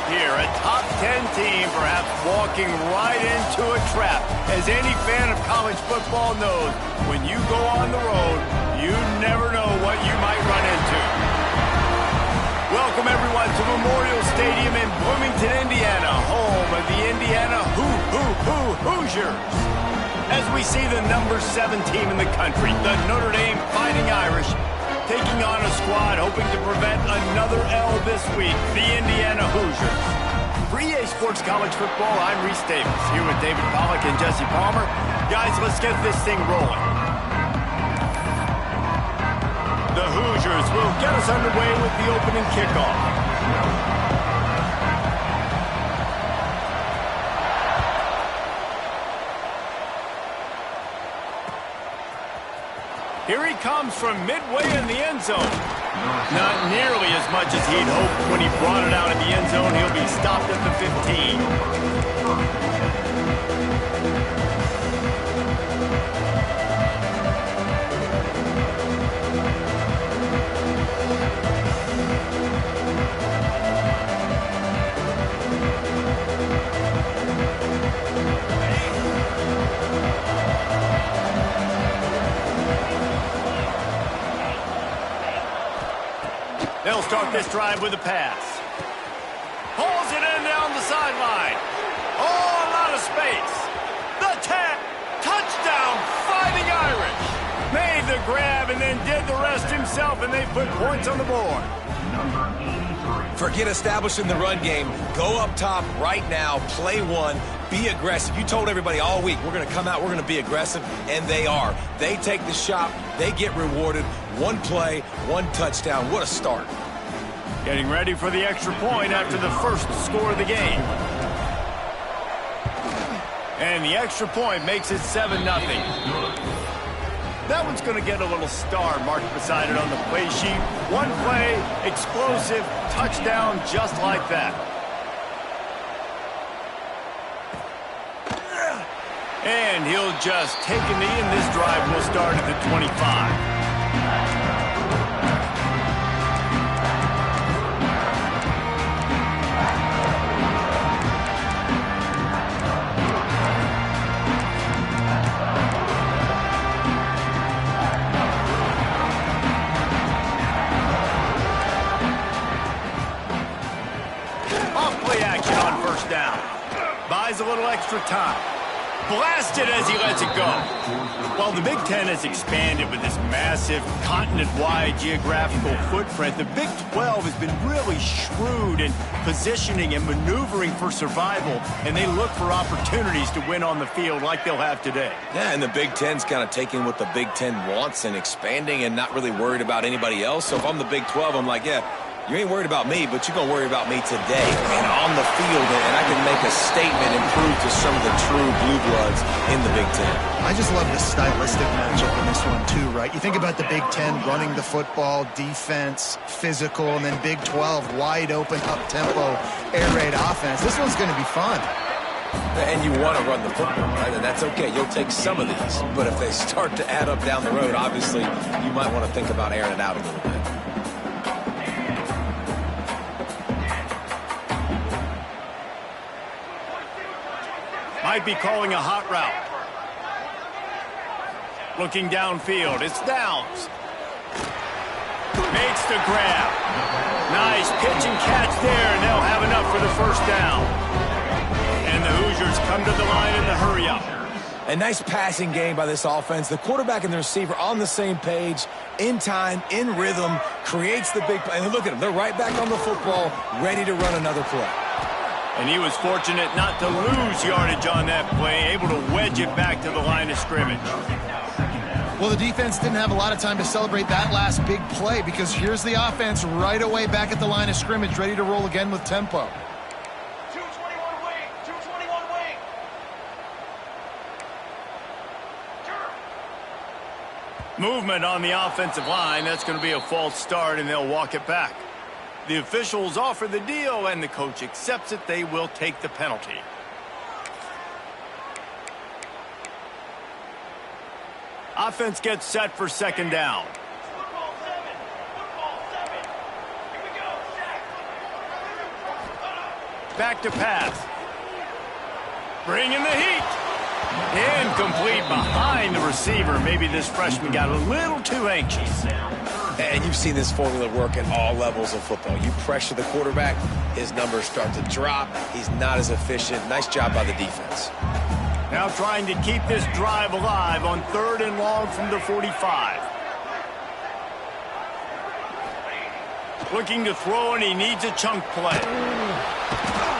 here. A top 10 team perhaps walking right into a trap. As any fan of college football knows, when you go on the road, you never know what you might run into. Welcome, everyone, to Memorial Stadium in Bloomington, Indiana, home of the Indiana Hoosiers. As we see the number 7 team in the country, the Notre Dame Fighting Irish, taking on a squad hoping to prevent another L this week, the Indiana Hoosiers. For EA Sports College Football, I'm Reese Davis, here with David Pollack and Jesse Palmer. Guys, let's get this thing rolling. The Hoosiers will get us underway with the opening kickoff. Here he comes from midway in the end zone. Not nearly as much as he'd hoped when he brought it out in the end zone. He'll be stopped at the 15. They'll start this drive with a pass. Pulls it in down the sideline. Oh, a lot of space. The tap. Touchdown, Fighting Irish. Made the grab and then did the rest himself, and they put points on the board. Forget establishing the run game. Go up top right now. Play one. Be aggressive. You told everybody all week, we're going to come out, we're going to be aggressive, and they are. They take the shot. They get rewarded. One play, one touchdown. What a start. Getting ready for the extra point after the first score of the game. And the extra point makes it 7-0. That one's going to get a little star marked beside it on the play sheet. One play, explosive, touchdown just like that. And he'll just take a knee, and this drive will start at the 25. Off-play action on first down. Buys a little extra time. Blasted as he lets it go. Well, the Big Ten has expanded with this massive continent-wide geographical footprint. The Big 12 has been really shrewd in positioning and maneuvering for survival, and they look for opportunities to win on the field like they'll have today. Yeah, and the Big Ten's kind of taking what the Big Ten wants and expanding and not really worried about anybody else. So if I'm the Big 12, I'm like, yeah, you ain't worried about me, but you're going to worry about me today and on the field, and I can make a statement and prove to some of the true blue bloods in the Big Ten. I just love the stylistic matchup in this one, too, right? You think about the Big Ten running the football, defense, physical, and then Big 12, wide open, up-tempo, air raid offense. This one's going to be fun. And you want to run the football, right? And that's okay. You'll take some of these. But if they start to add up down the road, obviously, you might want to think about airing it out a little bit. Might be calling a hot route. Looking downfield. It's Downs. Makes the grab. Nice pitch and catch there, and they'll have enough for the first down. And the Hoosiers come to the line in the hurry-up. A nice passing game by this offense. The quarterback and the receiver on the same page, in time, in rhythm, creates the big play. And look at them. They're right back on the football, ready to run another play. And he was fortunate not to lose yardage on that play, able to wedge it back to the line of scrimmage. Well, the defense didn't have a lot of time to celebrate that last big play because here's the offense right away back at the line of scrimmage, ready to roll again with tempo. 221 wing, 221 wing. Movement on the offensive line. That's going to be a false start, and they'll walk it back. The officials offer the deal, and the coach accepts it. They will take the penalty. Offense gets set for second down. Football 7. Here we go. Sack. back to pass. Bringing the heat. Incomplete behind the receiver. Maybe this freshman got a little too anxious. And you've seen this formula work at all levels of football. You pressure the quarterback, his numbers start to drop. He's not as efficient. Nice job by the defense. Now trying to keep this drive alive on 3rd and long from the 45. Looking to throw, and he needs a chunk play.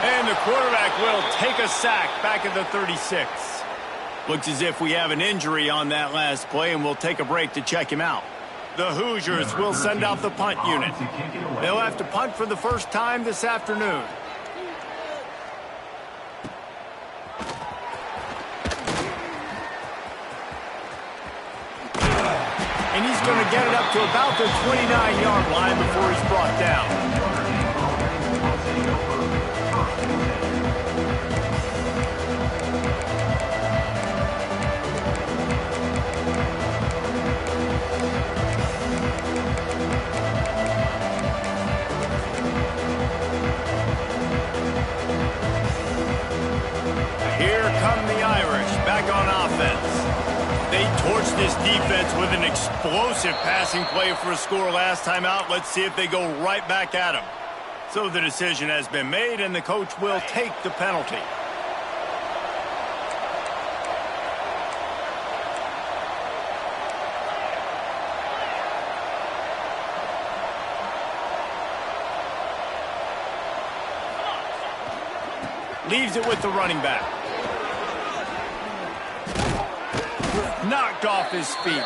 And the quarterback will take a sack back at the 36. Looks as if we have an injury on that last play, and we'll take a break to check him out. The Hoosiers will send out the punt unit. They'll have to punt for the first time this afternoon. And he's going to get it up to about the 29-yard line before he's brought down. Here come the Irish back on offense. They torched this defense with an explosive passing play for a score last time out. Let's see if they go right back at him. So the decision has been made, and the coach will take the penalty. Leaves it with the running back. Knocked off his feet.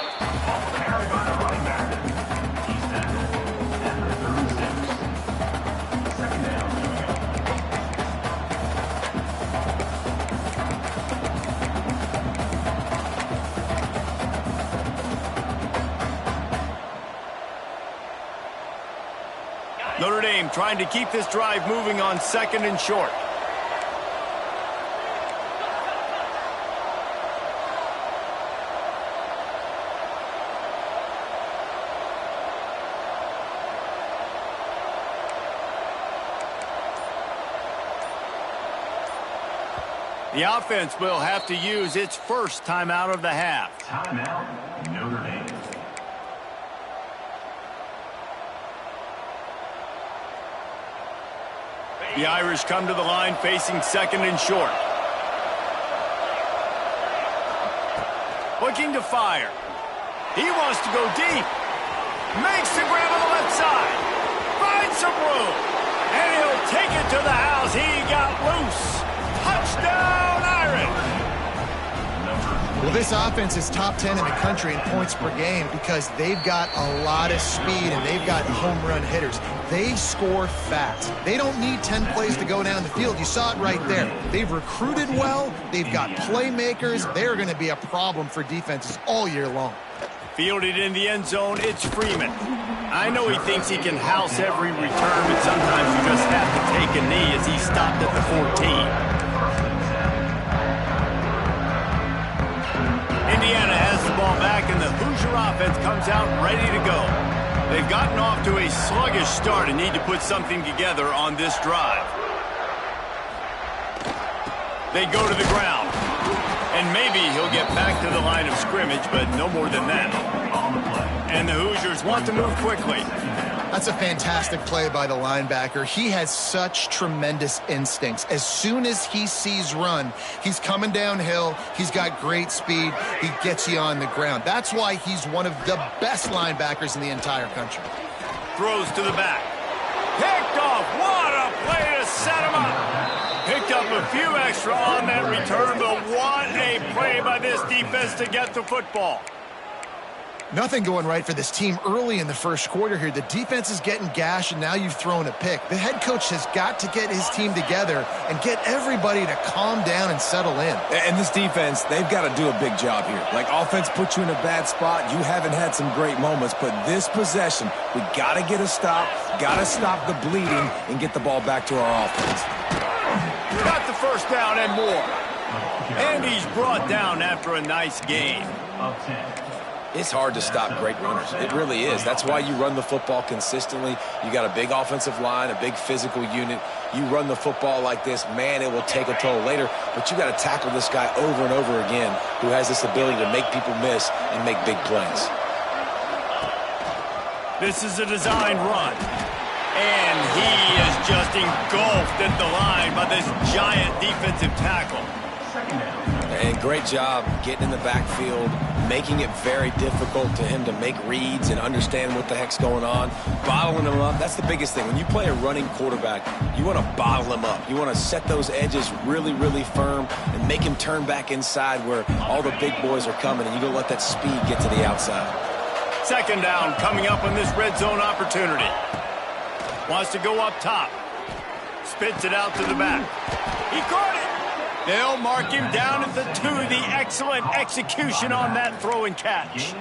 Notre Dame trying to keep this drive moving on 2nd and short. The offense will have to use its first timeout of the half. Timeout, Notre Dame. The Irish come to the line facing 2nd and short. Looking to fire. He wants to go deep. Makes the grab on the left side. Finds some room. And he'll take it to the house. He got loose. Touchdown, Irish! Well, this offense is top 10 in the country in points per game because they've got a lot of speed and they've got home run hitters. They score fast. They don't need 10 plays to go down the field. You saw it right there. They've recruited well. They've got playmakers. They're going to be a problem for defenses all year long. Fielded in the end zone, it's Freeman. I know he thinks he can house every return, but sometimes you just have to take a knee as he stopped at the 14. Indiana has the ball back, and the Hoosier offense comes out ready to go. They've gotten off to a sluggish start and need to put something together on this drive. They go to the ground. And maybe he'll get back to the line of scrimmage, but no more than that. And the Hoosiers want to move quickly. That's a fantastic play by the linebacker. He has such tremendous instincts. As soon as he sees run, he's coming downhill. He's got great speed. He gets you on the ground. That's why he's one of the best linebackers in the entire country. Throws to the back. Picked off. What a play to set him up. Picked up a few extra on that return, but what a play by this defense to get the football. Nothing going right for this team early in the first quarter here. The defense is getting gashed, and now you've thrown a pick. The head coach has got to get his team together and get everybody to calm down and settle in. And this defense, they've got to do a big job here. Like, offense puts you in a bad spot. You haven't had some great moments, but this possession, we got to get a stop, got to stop the bleeding, and get the ball back to our offense. Got the first down and more. And he's brought down after a nice gain. It's hard to stop great runners. It really is. That's why you run the football consistently. You got a big offensive line, a big physical unit. You run the football like this, man, it will take a toll later. But you got to tackle this guy over and over again who has this ability to make people miss and make big plays. This is a designed run. And he is just engulfed at the line by this giant defensive tackle. And great job getting in the backfield, making it very difficult to him to make reads and understand what the heck's going on, bottling him up. That's the biggest thing. When you play a running quarterback, you want to bottle him up. You want to set those edges really, really firm and make him turn back inside where all the big boys are coming, and you're going to let that speed get to the outside. Second down coming up on this red zone opportunity. Wants to go up top. Spits it out to the back. He caught it. They'll mark him down at the 2. The excellent execution on that throw and catch.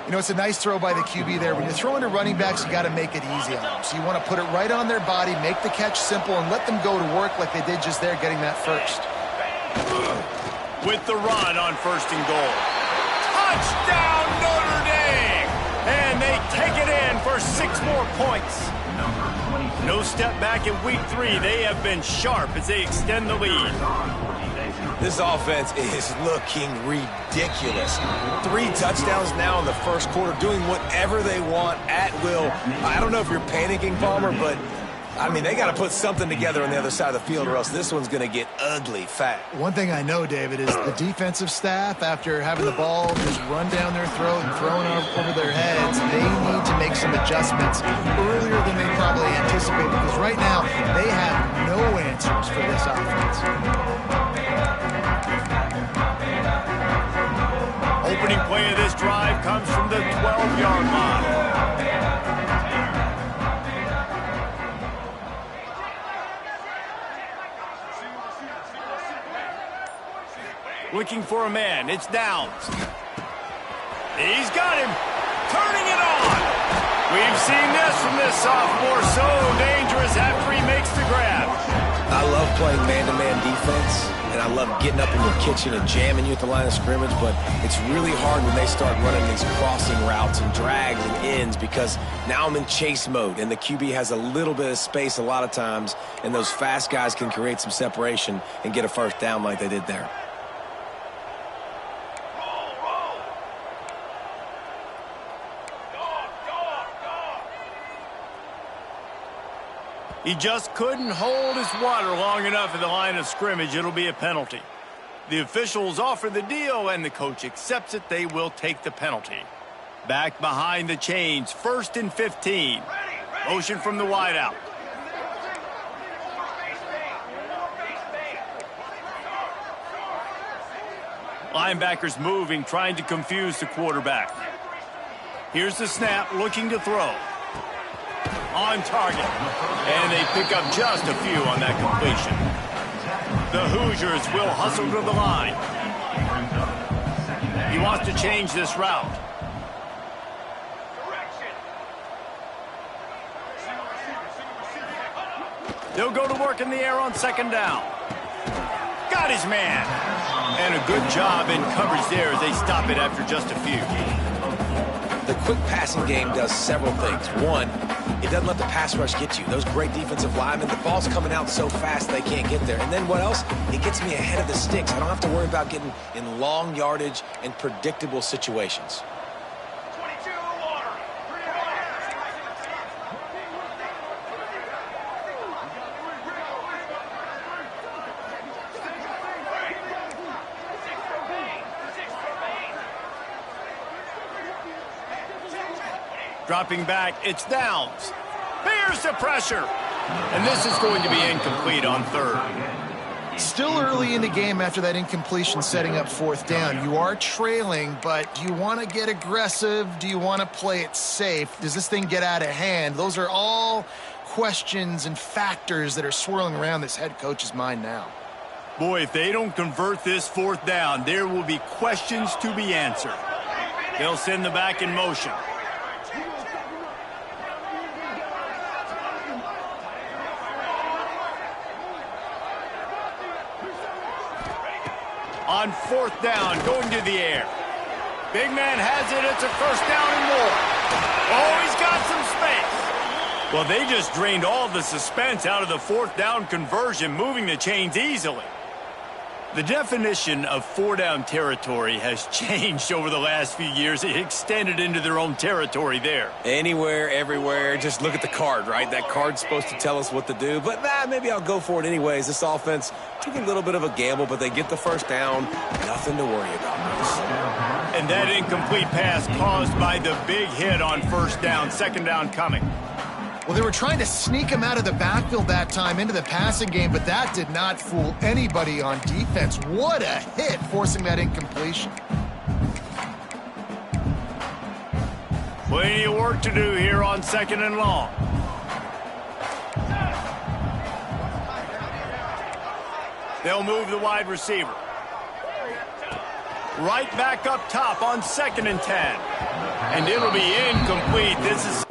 You know, it's a nice throw by the QB there. When you're throwing to running backs, you got to make it easy on them. So you want to put it right on their body, make the catch simple, and let them go to work like they did just there getting that first. With the run on first and goal. Touchdown, Notre Dame! And they take it in for 6 more points. No step back in week 3. They have been sharp as they extend the lead. This offense is looking ridiculous. 3 touchdowns now in the first quarter, doing whatever they want at will. I don't know if you're panicking, Palmer, but, I mean, they got to put something together on the other side of the field or else this one's going to get ugly fast. One thing I know, David, is the defensive staff, after having the ball just run down their throat and thrown over their heads, they need to make some adjustments earlier than they probably anticipated, because right now they have no answers for this offense. Opening play of this drive comes from the 12-yard line. Looking for a man. It's Downs. He's got him. Turning it on. We've seen this from this sophomore. So dangerous after he makes the grab. I love playing man-to-man defense, and I love getting up in your kitchen and jamming you at the line of scrimmage, but it's really hard when they start running these crossing routes and drags and ends because now I'm in chase mode, and the QB has a little bit of space a lot of times, and those fast guys can create some separation and get a first down like they did there. He just couldn't hold his water long enough at the line of scrimmage. It'll be a penalty. The officials offer the deal, and the coach accepts it. They will take the penalty. Back behind the chains, 1st and 15. Motion from the wideout. Linebackers moving, trying to confuse the quarterback. Here's the snap, looking to throw. On target. And they pick up just a few on that completion. The Hoosiers will hustle to the line. He wants to change this route. They'll go to work in the air on 2nd down. Got his man. And a good job in coverage there as they stop it after just a few. The quick passing game does several things. One, it doesn't let the pass rush get you. Those great defensive linemen, the ball's coming out so fast they can't get there. And then what else? It gets me ahead of the sticks. I don't have to worry about getting in long yardage and predictable situations. 22 water. 3 water. Dropping back, it's Downs. Bears the pressure. And this is going to be incomplete on 3rd. Still early in the game after that incompletion, setting up 4th down. You are trailing, but do you want to get aggressive? Do you want to play it safe? Does this thing get out of hand? Those are all questions and factors that are swirling around this head coach's mind now. Boy, if they don't convert this 4th down, there will be questions to be answered. They'll send the back in motion. On 4th down, going to the air. Big man has it. It's a first down and more. Oh, he's got some space. Well, they just drained all the suspense out of the fourth down conversion, moving the chains easily. The definition of four-down territory has changed over the last few years. It extended into their own territory there. Anywhere, everywhere. Just look at the card, right? That card's supposed to tell us what to do. But maybe I'll go for it anyways. This offense took a little bit of a gamble, but they get the first down. Nothing to worry about. And that incomplete pass caused by the big hit on first down. Second down coming. Well, they were trying to sneak him out of the backfield that time into the passing game, but that did not fool anybody on defense. What a hit, forcing that incompletion. Plenty of work to do here on second and long. They'll move the wide receiver. Right back up top on 2nd and 10. And it'll be incomplete. This is...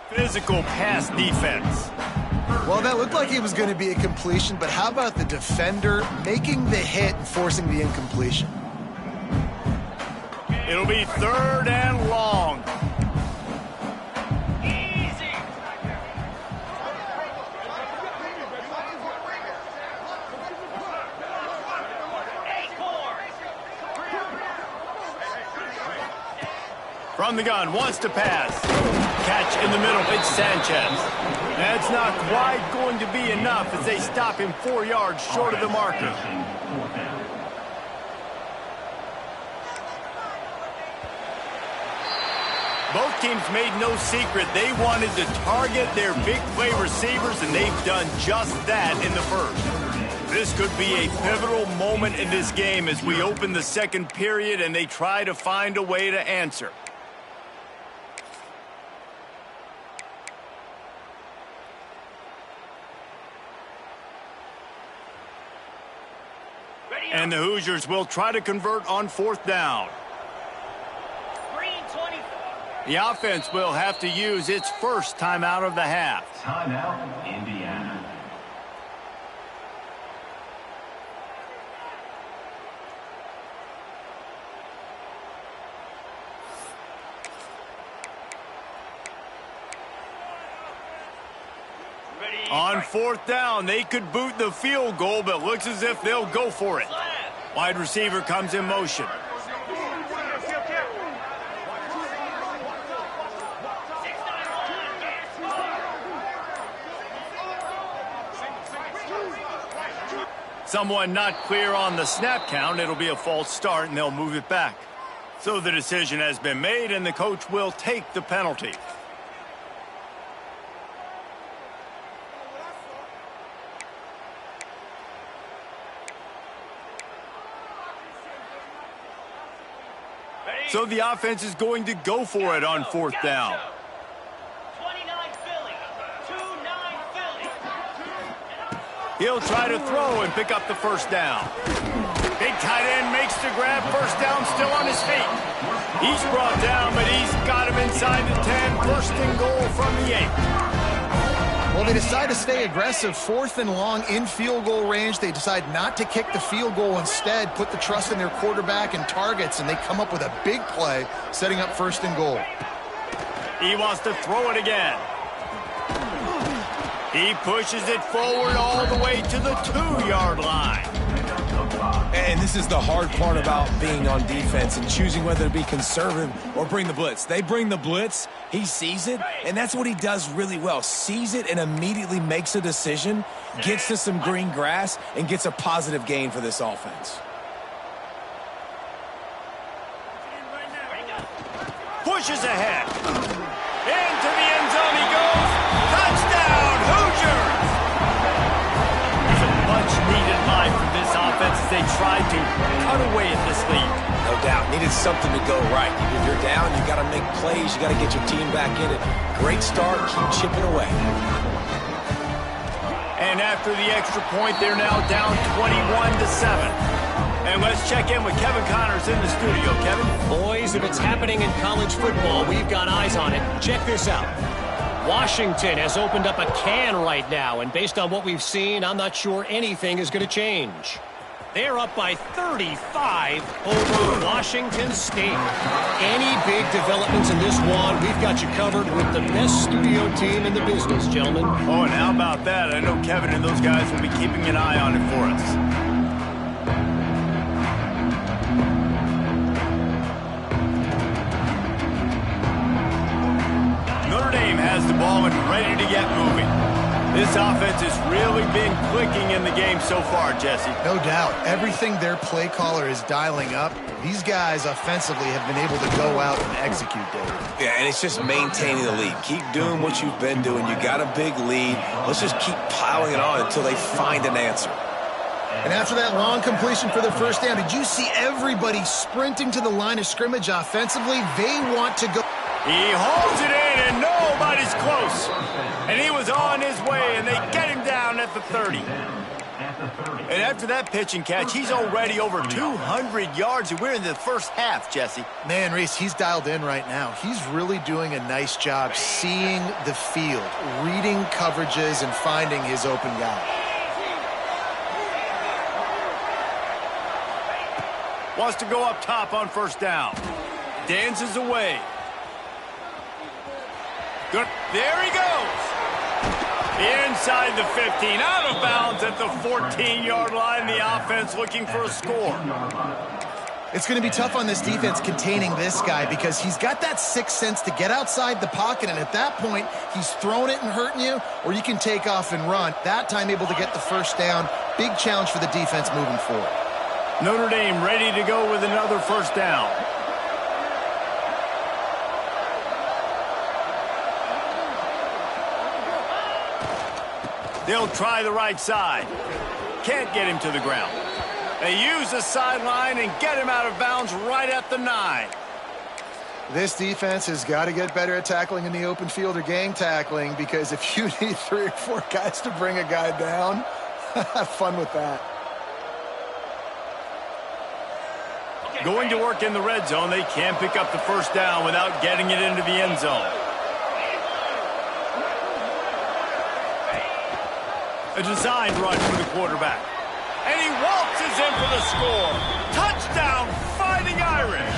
physical pass defense. Well, that looked like it was going to be a completion, but how about the defender making the hit and forcing the incompletion? It'll be 3rd and long. From the gun, wants to pass. Catch in the middle, it's Sanchez. That's not quite going to be enough as they stop him 4 yards short of the marker. Both teams made no secret they wanted to target their big play receivers, and they've done just that in the first. This could be a pivotal moment in this game as we open the second period and they try to find a way to answer. And the Hoosiers will try to convert on 4th down. The offense will have to use its first timeout of the half. Timeout, Indiana. On 4th down, they could boot the field goal, but looks as if they'll go for it. Wide receiver comes in motion. Someone not clear on the snap count. It'll be a false start, and they'll move it back. So the decision has been made, and the coach will take the penalty. So the offense is going to go for it on 4th down. He'll try to throw and pick up the first down. Big tight end makes the grab. First down, still on his feet. He's brought down, but he's got him inside the 10. First and goal from the 8. Well, they decide to stay aggressive. 4th and long in field goal range. They decide not to kick the field goal instead, put the trust in their quarterback and targets, and they come up with a big play, setting up 1st and goal. He wants to throw it again. He pushes it forward all the way to the 2-yard line. And this is the hard part about being on defense and choosing whether to be conservative or bring the blitz. They bring the blitz, he sees it, and that's what he does really well. Sees it and immediately makes a decision, gets to some green grass, and gets a positive gain for this offense. Pushes ahead. Into the end zone he goes. Touchdown, Hoosiers! It's a much-needed line for this offense as they try to cut away at this lead. No doubt. Needed something to go right. If you're down, you got to make plays. You got to get your team back in it. Great start. Keep chipping away. And after the extra point, they're now down 21-7. And let's check in with Kevin Connors in the studio. Kevin? Boys, if it's happening in college football, we've got eyes on it. Check this out. Washington has opened up a can right now, and based on what we've seen, I'm not sure anything is going to change. They're up by 35 over Washington State. Any big developments in this one, we've got you covered with the best studio team in the business, gentlemen. Oh, and how about that? I know Kevin and those guys will be keeping an eye on it for us. Notre Dame has the ball and ready to get moving. This offense has really been clicking in the game so far, Jesse. No doubt. Everything their play caller is dialing up, these guys offensively have been able to go out and execute, David. Yeah, and it's just maintaining the lead. Keep doing what you've been doing. You got a big lead. Let's just keep piling it on until they find an answer. And after that long completion for the first down, did you see everybody sprinting to the line of scrimmage offensively? They want to go. He holds it in, and nobody's close. And he was on his way, and they get him down at the 30. And after that pitch and catch, he's already over 200 yards, and we're in the first half, Jesse. Man, Reese, he's dialed in right now. He's really doing a nice job seeing the field, reading coverages, and finding his open guy. Wants to go up top on first down. Dances away. Good. There he goes. Inside the 15, out of bounds at the 14-yard line. The offense looking for a score. It's going to be tough on this defense containing this guy because he's got that sixth sense to get outside the pocket, and at that point, he's throwing it and hurting you, or you can take off and run. That time able to get the first down. Big challenge for the defense moving forward. Notre Dame ready to go with another first down. They'll try the right side. Can't get him to the ground. They use the sideline and get him out of bounds right at the 9. This defense has got to get better at tackling in the open field or gang tackling, because if you need 3 or 4 guys to bring a guy down, have fun with that. Going to work in the red zone. They can't pick up the first down without getting it into the end zone. A designed run for the quarterback. And he waltzes in for the score. Touchdown, Fighting Irish.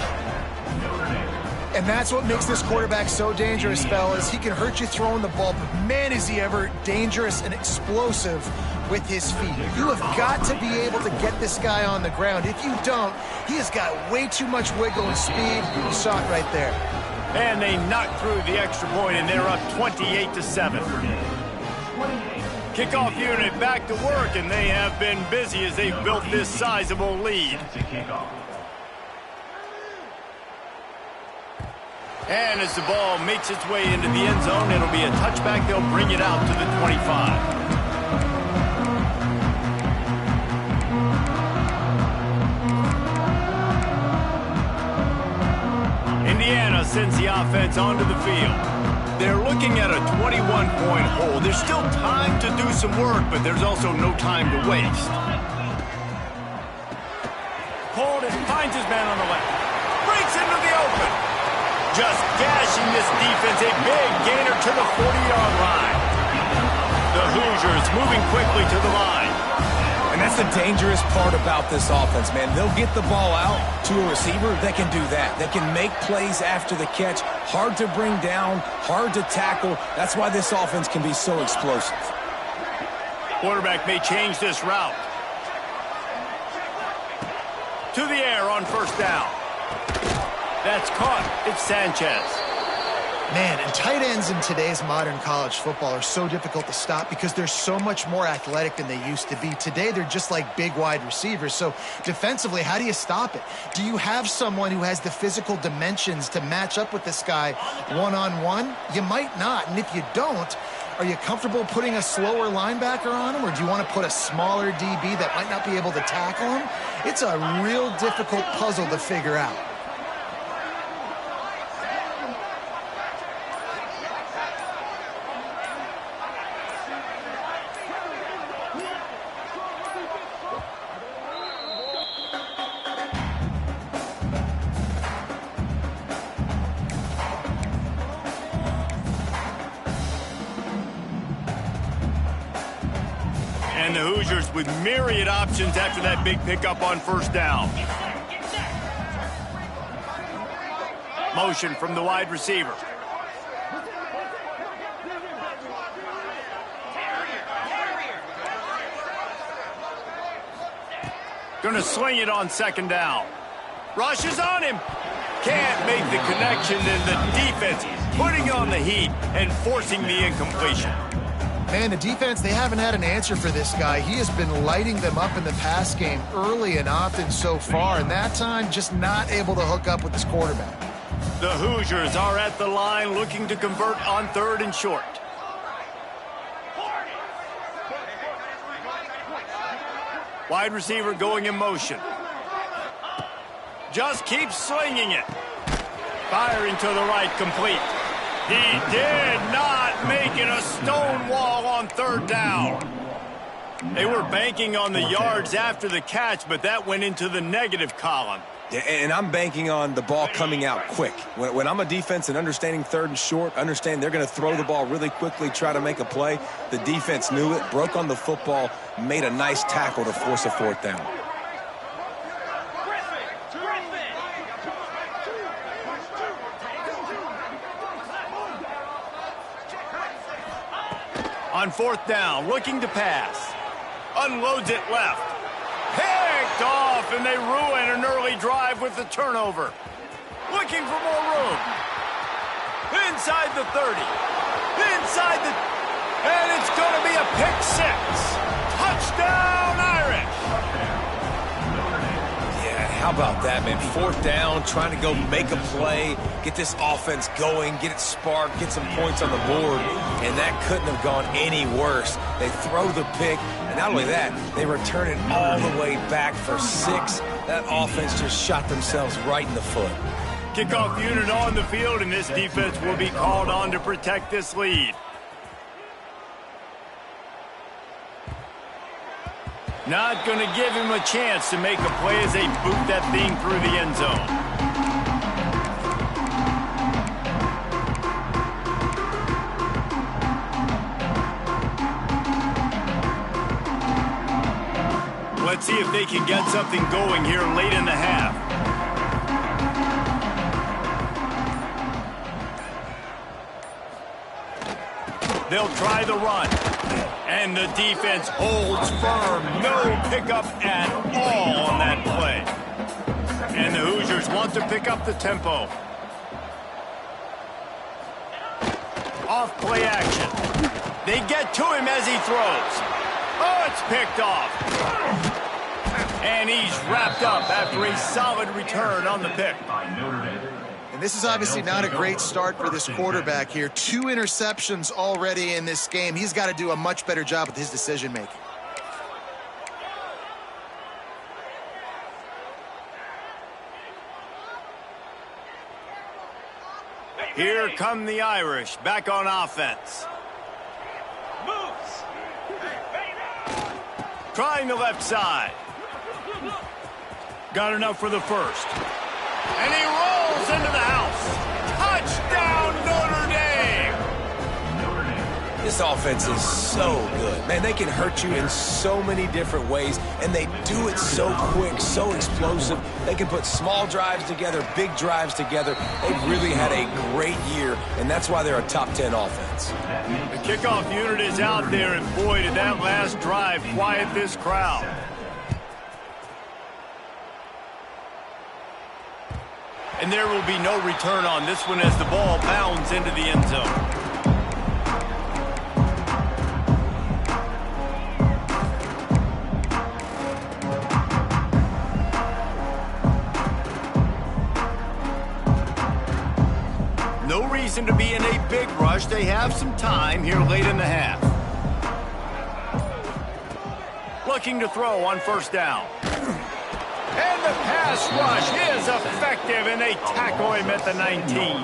And that's what makes this quarterback so dangerous, fellas. He can hurt you throwing the ball, but man, is he ever dangerous and explosive with his feet. You have got to be able to get this guy on the ground. If you don't, he has got way too much wiggle and speed. You saw it right there. And they knock through the extra point, and they're up 28-7. Kickoff unit back to work, and they have been busy as they've built this sizable lead. And as the ball makes its way into the end zone, it'll be a touchback. They'll bring it out to the 25. Indiana sends the offense onto the field. They're looking at a 21-point hole. There's still time to do some work, but there's also no time to waste. Pulled and finds his man on the left. Breaks into the open. Just gashing this defense. A big gainer to the 40-yard line. The Hoosiers moving quickly to the line. And that's the dangerous part about this offense, man. They'll get the ball out to a receiver. They can do that. They can make plays after the catch. Hard to bring down, hard to tackle. That's why this offense can be so explosive. Quarterback may change this route. To the air on first down. That's caught. It's Sanchez. Man, and tight ends in today's modern college football are so difficult to stop because they're so much more athletic than they used to be. Today, they're just like big wide receivers. So defensively, how do you stop it? Do you have someone who has the physical dimensions to match up with this guy one-on-one? You might not. And if you don't, are you comfortable putting a slower linebacker on him, or do you want to put a smaller DB that might not be able to tackle him? It's a real difficult puzzle to figure out. And the Hoosiers with myriad options after that big pickup on first down. Motion from the wide receiver. Gonna sling it on second down. Rushes on him. Can't make the connection, and the defense putting on the heat and forcing the incompletion. Man, the defense, they haven't had an answer for this guy. He has been lighting them up in the pass game early and often so far, and that time just not able to hook up with his quarterback. The Hoosiers are at the line looking to convert on third and short. Wide receiver going in motion. Just keeps slinging it. Firing to the right, complete. He did not make it a stone wall on third down. They were banking on the yards after the catch, but that went into the negative column. Yeah, and I'm banking on the ball coming out quick. When I'm a defense and understanding third and short, understand they're going to throw the ball really quickly, try to make a play. The defense knew it, broke on the football, made a nice tackle to force a fourth down. On fourth down, looking to pass. Unloads it left. Picked off, and they ruin an early drive with the turnover. Looking for more room. Inside the 30. Inside the... And it's going to be a pick six. Touchdown, Irish. Yeah, how about that, man? Fourth down, trying to go make a play, get this offense going, get it sparked, get some points on the board, and that couldn't have gone any worse. They throw the pick, and not only that, they return it all the way back for 6. That offense just shot themselves right in the foot. Kickoff unit on the field, and this defense will be called on to protect this lead. Not going to give him a chance to make a play as they boot that thing through the end zone. Let's see if they can get something going here late in the half. They'll try the run. And the defense holds firm. No pickup at all on that play. And the Hoosiers want to pick up the tempo. Off play action. They get to him as he throws. Oh, it's picked off. And he's wrapped up after a solid return on the pick. And this is obviously not a great start for this quarterback here. 2 interceptions already in this game. He's got to do a much better job with his decision-making. Here come the Irish back on offense. Moves. Trying the left side. Got enough for the first. And he rolls into the house. Touchdown, Notre Dame! This offense is so good. Man, they can hurt you in so many different ways, and they do it so quick, so explosive. They can put small drives together, big drives together. They've really had a great year, and that's why they're a top 10 offense. The kickoff unit is out there, and boy, did that last drive quiet this crowd. And there will be no return on this one as the ball bounds into the end zone. No reason to be in a big rush. They have some time here late in the half. Looking to throw on first down. And the pass rush is effective, and they tackle him at the 19.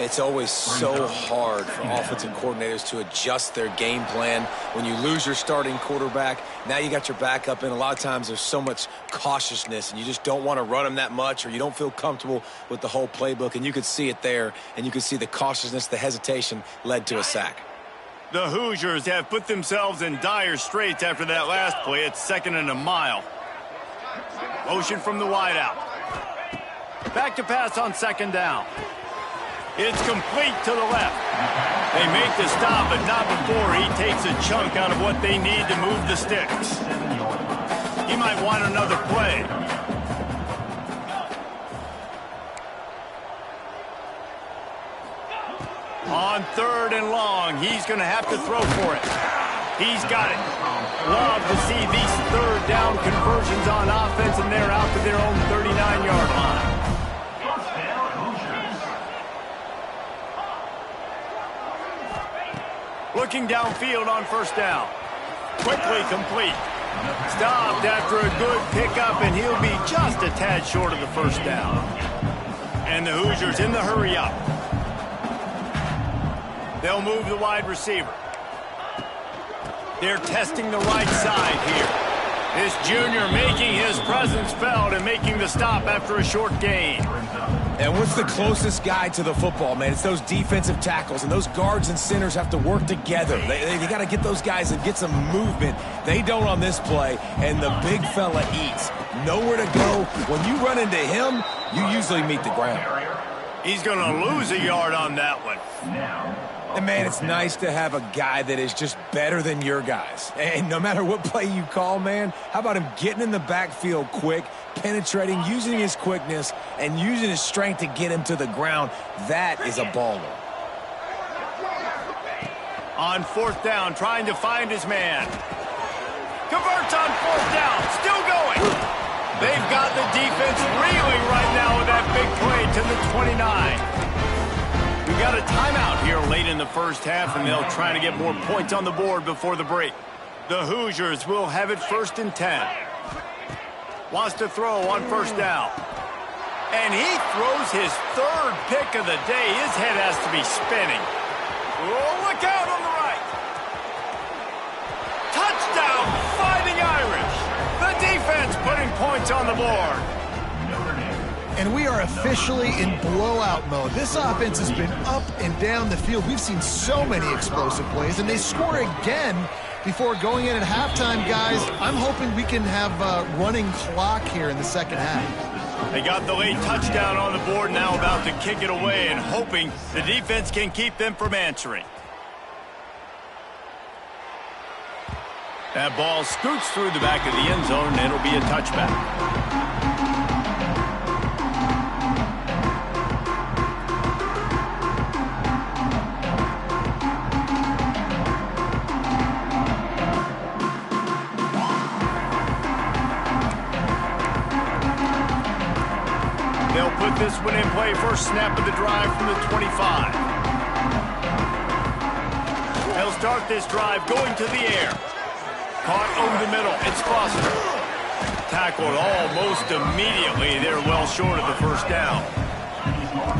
It's always so hard for offensive coordinators to adjust their game plan. When you lose your starting quarterback, now you got your backup in. A lot of times there's so much cautiousness, and you just don't want to run them that much, or you don't feel comfortable with the whole playbook, and you could see it there, and you could see the cautiousness, the hesitation led to a sack. The Hoosiers have put themselves in dire straits after that last play. It's 2nd and a mile. Motion from the wideout. Back to pass on 2nd down. It's complete to the left. They make the stop, but not before he takes a chunk out of what they need to move the sticks. He might want another play. On 3rd and long, he's going to have to throw for it. He's got it. Love to see these 3rd down conversions on offense, and they're out to their own 39-yard line. Looking downfield on 1st down. Quickly complete. Stopped after a good pickup, and he'll be just a tad short of the 1st down. And the Hoosiers in the hurry up. They'll move the wide receiver. They're testing the right side here. This junior making his presence felt and making the stop after a short gain. And what's the closest guy to the football, man? It's those defensive tackles, and those guards and centers have to work together. They got to get those guys and get some movement. They don't on this play, and the big fella eats. Nowhere to go. When you run into him, you usually meet the ground. He's going to lose a yard on that one. And, man, it's nice to have a guy that is just better than your guys. And no matter what play you call, man, how about him getting in the backfield quick, penetrating, using his quickness, and using his strength to get him to the ground? That is a baller. On 4th down, trying to find his man. Converts on 4th down, still going. They've got the defense reeling right now with that big play to the 29. We got a timeout here late in the 1st half, and they'll try to get more points on the board before the break. The Hoosiers will have it 1st and 10. Wants to throw on 1st down. And he throws his 3rd pick of the day. His head has to be spinning. Oh, look out on the right. Touchdown, Fighting Irish. The defense putting points on the board. And we are officially in blowout mode. This offense has been up and down the field. We've seen so many explosive plays, and they score again before going in at halftime, guys. I'm hoping we can have a running clock here in the 2nd half. They got the late touchdown on the board, now about to kick it away and hoping the defense can keep them from answering. That ball scoots through the back of the end zone, and it'll be a touchback. They'll put this one in play. First snap of the drive from the 25. They'll start this drive going to the air. Caught over the middle. It's Foster. Tackled almost immediately. They're well short of the 1st down.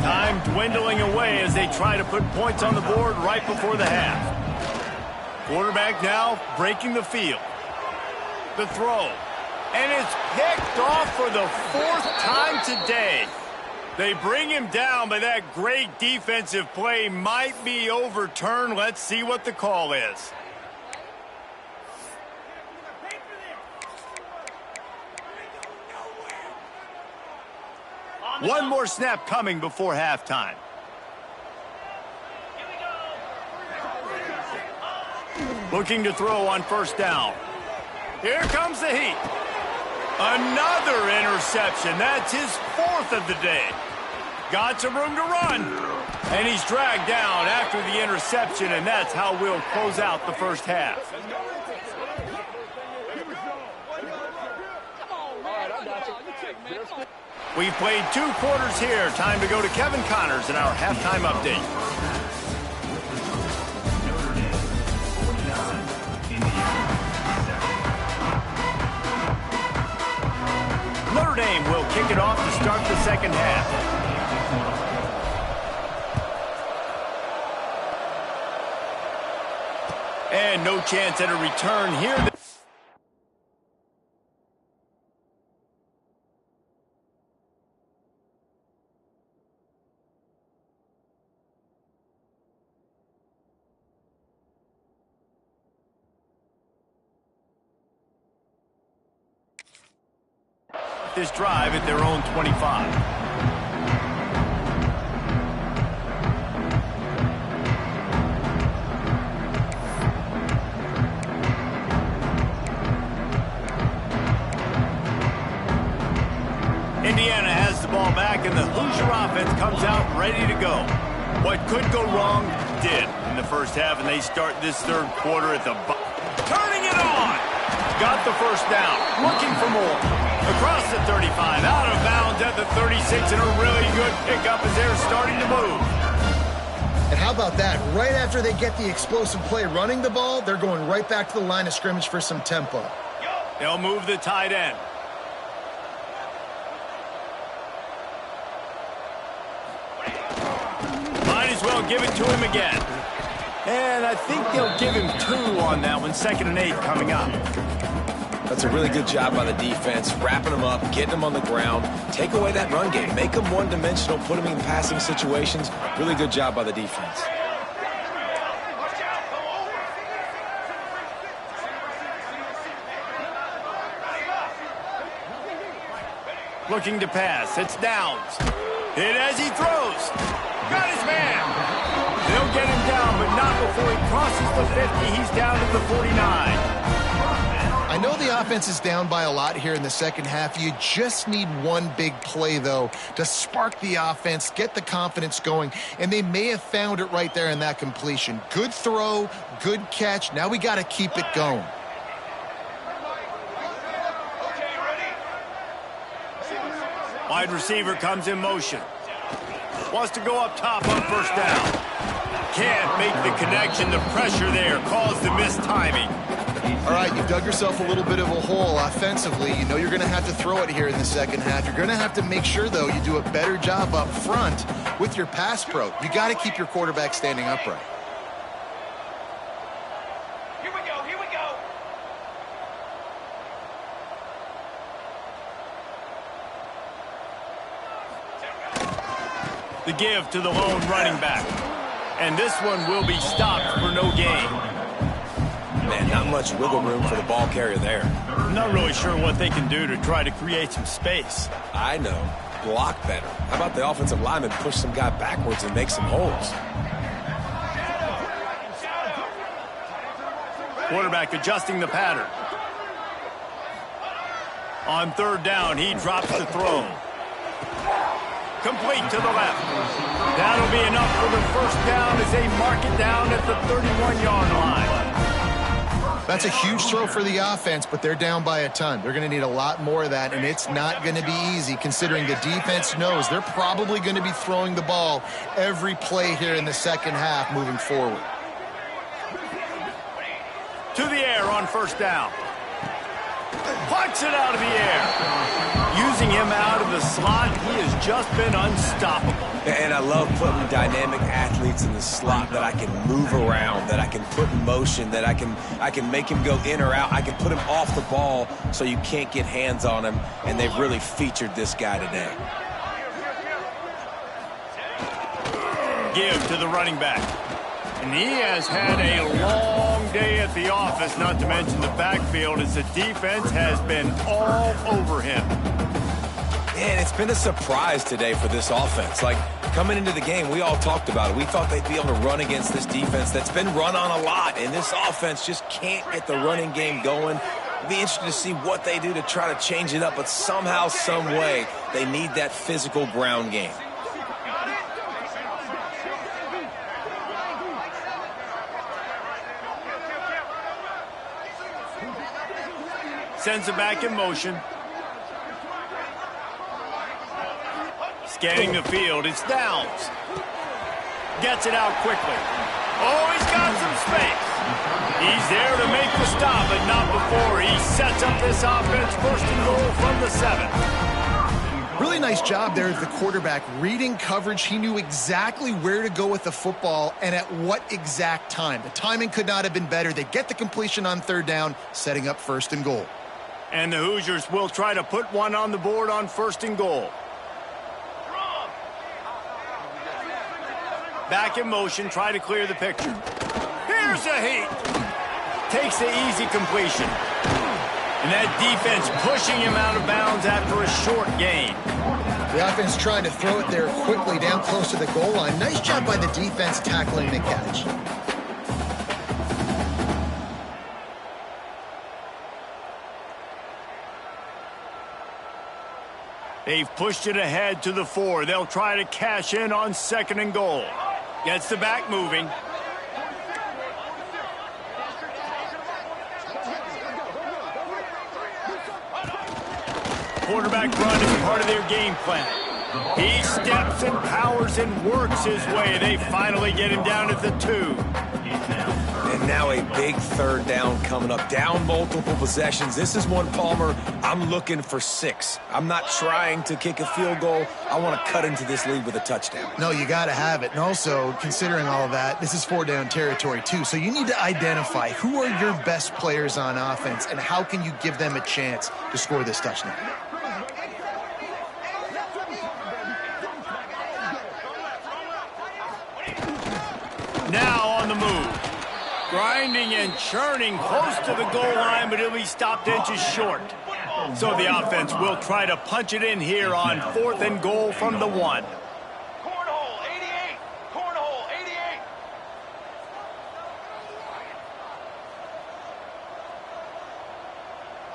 Time dwindling away as they try to put points on the board right before the half. Quarterback now breaking the field. The throw. And it's picked off for the 4th time today. They bring him down, but that great defensive play might be overturned. Let's see what the call is. One more snap coming before halftime. Looking to throw on 1st down. Here comes the heat. Another interception. That's his 4th of the day. Got some room to run. And he's dragged down after the interception, and that's how we'll close out the 1st half. We've played 2 quarters here. Time to go to Kevin Connors in our halftime update. Notre Dame will kick it off to start the 2nd half. And no chance at a return here. this drive at their own 25. Indiana has the ball back, and the Hoosier offense comes out ready to go. What could go wrong did in the first half, and they start this third quarter at the turning it on. Got the first down, looking for more. Across the 35, out of bounds at the 36, and a really good pickup as they're starting to move. And how about that? Right after they get the explosive play running the ball, they're going right back to the line of scrimmage for some tempo. They'll move the tight end. Might as well give it to him again. And I think they'll give him 2 on that one. 2nd and 8 coming up. That's a really good job by the defense, wrapping them up, getting them on the ground, take away that run game, make them one-dimensional, put them in passing situations. Really good job by the defense. Looking to pass. It's Downs. Hit as he throws. Got his man. They'll get him down, but not before he crosses the 50. He's down to the 49. I know the offense is down by a lot here in the second half. You just need one big play, though, to spark the offense, get the confidence going, and they may have found it right there in that completion. Good throw, good catch. Now we got to keep it going. Wide receiver comes in motion. Wants to go up top on first down. Can't make the connection. The pressure there caused the missed timing. All right, you've dug yourself a little bit of a hole offensively. You know you're going to have to throw it here in the second half. You're going to have to make sure, though, you do a better job up front with your pass pro. You got to keep your quarterback standing upright. Here we go, here we go. The give to the lone running back. And this one will be stopped for no gain. Man, not much wiggle room for the ball carrier there. I'm not really sure what they can do to try to create some space. I know. Block better. How about the offensive lineman push some guy backwards and make some holes? Quarterback adjusting the pattern. On third down, he drops the throw. Complete to the left. That'll be enough for the first down as they mark it down at the 31-yard line. That's a huge throw for the offense, but they're down by a ton. They're going to need a lot more of that, and it's not going to be easy considering the defense knows they're probably going to be throwing the ball every play here in the second half moving forward. To the air on first down. Punts it out of the air. Using him out of the slot, he has just been unstoppable. And I love putting dynamic athletes in the slot that I can move around, that I can put in motion, that I can make him go in or out. I can put him off the ball so you can't get hands on him, and they've really featured this guy today. Give to the running back. And he has had a long day at the office, not to mention the backfield, as the defense has been all over him. And it's been a surprise today for this offense. Like, coming into the game, we all talked about it. We thought they'd be able to run against this defense that's been run on a lot, and this offense just can't get the running game going. It'll be interesting to see what they do to try to change it up, but somehow, some way, they need that physical ground game. Sends it back in motion. Scanning the field, it's Downs. Gets it out quickly. Oh, he's got some space. He's there to make the stop, but not before he sets up this offense first and goal from the 7. Really nice job there as the quarterback reading coverage. He knew exactly where to go with the football and at what exact time. The timing could not have been better. They get the completion on third down, setting up first and goal. And the Hoosiers will try to put one on the board on first and goal. Back in motion, try to clear the picture. Here's a heat. Takes the easy completion. And that defense pushing him out of bounds after a short gain. The offense trying to throw it there quickly down close to the goal line. Nice job by the defense tackling the catch. They've pushed it ahead to the 4. They'll try to cash in on 2nd and goal. Gets the back moving. Quarterback run is part of their game plan. He steps and powers and works his way. They finally get him down at the 2. And now a big 3rd down coming up. Down multiple possessions. This is one, Palmer, I'm looking for 6. I'm not trying to kick a field goal. I want to cut into this lead with a touchdown. No, you got to have it. And also, considering all of that, this is 4-down territory too. So you need to identify who are your best players on offense and how can you give them a chance to score this touchdown. Now on the move. Grinding and churning close to the goal line, but he'll be stopped inches short. So the offense will try to punch it in here on 4th and goal from the 1. Cornhole 88. Cornhole 88.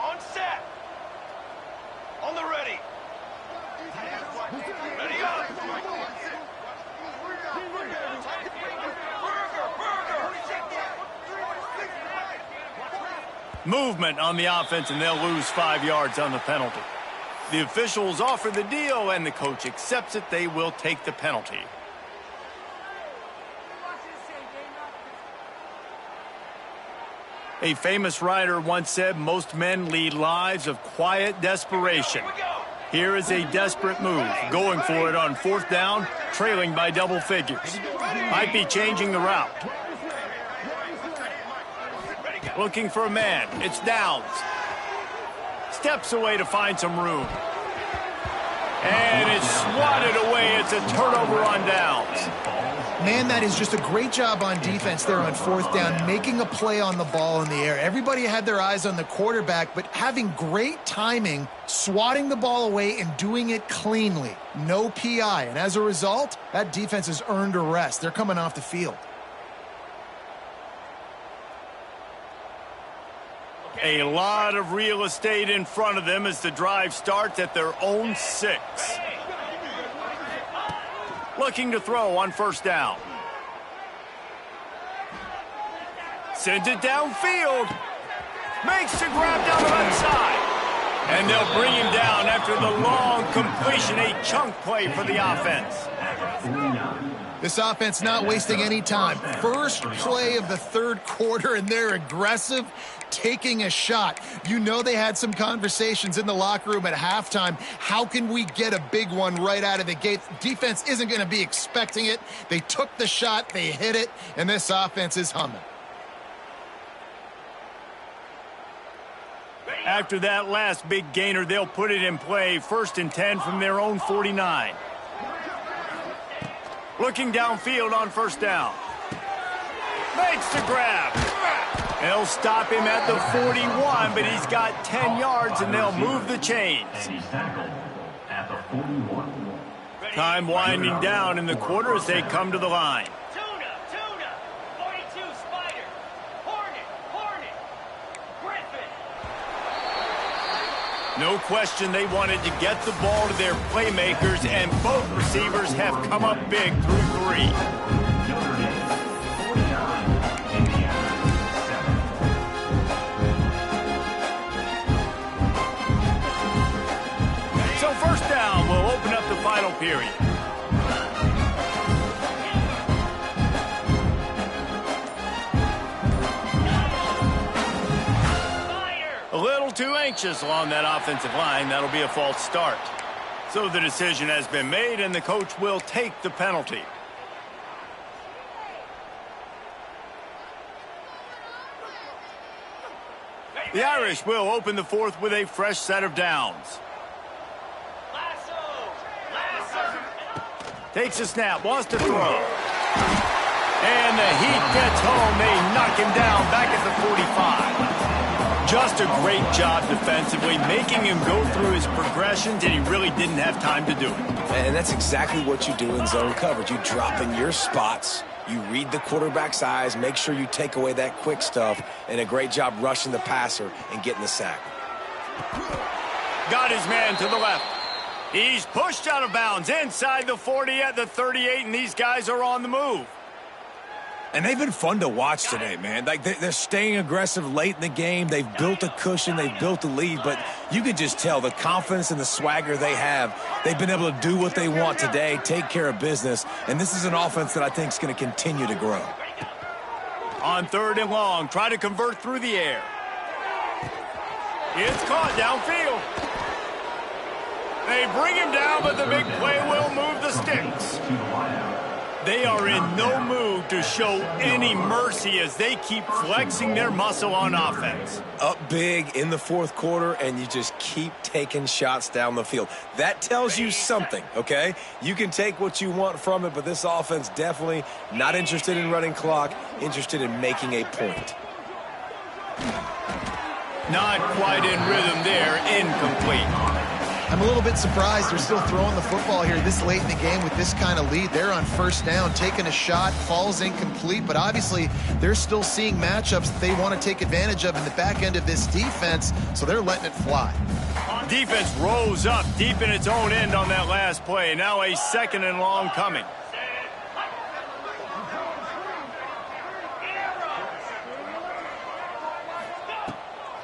On set. On the ready. Ready up. Movement on the offense, and they'll lose 5 yards on the penalty. The officials offer the deal, and the coach accepts it. They will take the penalty. A famous writer once said, most men lead lives of quiet desperation. Here is a desperate move, going for it on 4th down, trailing by double figures. Might be changing the route. Looking for a man. It's Downs. Steps away to find some room. And it's swatted away. It's a turnover on Downs. Man, that is just a great job on defense there on 4th down, making a play on the ball in the air. Everybody had their eyes on the quarterback, but having great timing, swatting the ball away and doing it cleanly. No PI. And as a result, that defense has earned a rest. They're coming off the field. A lot of real estate in front of them as the drive starts at their own 6. Looking to throw on 1st down. Sends it downfield. Makes the grab down the left side. And they'll bring him down after the long completion, a chunk play for the offense. This offense not wasting any time. First play of the 3rd quarter, and they're aggressive, taking a shot. You know they had some conversations in the locker room at halftime. How can we get a big one right out of the gate? Defense isn't going to be expecting it. They took the shot, they hit it, and this offense is humming. After that last big gainer, they'll put it in play. 1st and 10 from their own 49. Looking downfield on 1st down. Makes the grab. They'll stop him at the 41, but he's got 10 yards, and they'll move the chains. And he's tackled at the 41. Time winding down in the quarter as they come to the line. Tuna. 42 Spider. Hornet. Griffin. No question they wanted to get the ball to their playmakers, and both receivers have come up big through 3. Notre Dame 49. Indiana 7. So 1st down will open up the final period. A little too anxious along that offensive line. That'll be a false start. So the decision has been made, and the coach will take the penalty. The Irish will open the 4th with a fresh set of downs. Takes a snap, wants to throw. And the heat gets home. They knock him down back at the 45. Just a great job defensively, making him go through his progressions, and he really didn't have time to do it. And that's exactly what you do in zone coverage. You drop in your spots, you read the quarterback's eyes, make sure you take away that quick stuff, and a great job rushing the passer and getting the sack. Got his man to the left. He's pushed out of bounds inside the 40 at the 38, and these guys are on the move. And they've been fun to watch today, man. Like they're staying aggressive late in the game. They've built a cushion. They've built a lead. But you could just tell the confidence and the swagger they have. They've been able to do what they want today, take care of business. And this is an offense that I think is going to continue to grow. On 3rd and long, try to convert through the air. It's caught downfield. They bring him down, but the big play will move the sticks. They are in no mood to show any mercy as they keep flexing their muscle on offense. Up big in the 4th quarter, and you just keep taking shots down the field. That tells you something, okay? You can take what you want from it, but this offense definitely not interested in running clock, interested in making a point. Not quite in rhythm there, incomplete. I'm a little bit surprised they're still throwing the football here this late in the game with this kind of lead. They're on 1st down, taking a shot, falls incomplete, but obviously they're still seeing matchups that they want to take advantage of in the back end of this defense, so they're letting it fly. Defense rose up deep in its own end on that last play. Now a 2nd and long coming.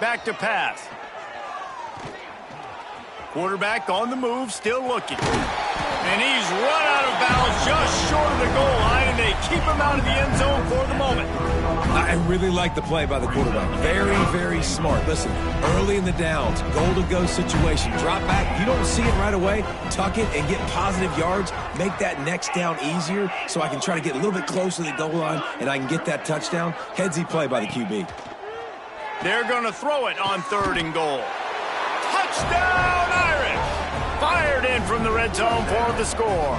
Back to pass. Quarterback on the move, still looking. And he's run out of bounds just short of the goal line, and they keep him out of the end zone for the moment. I really like the play by the quarterback. Very, very smart. Listen, early in the downs, goal-to-go situation, drop back. You don't see it right away. Tuck it and get positive yards. Make that next down easier so I can try to get a little bit closer to the goal line and I can get that touchdown. Headsy play by the QB. They're going to throw it on 3rd and goal. Touchdown, Irish! Fired in from the red zone for the score.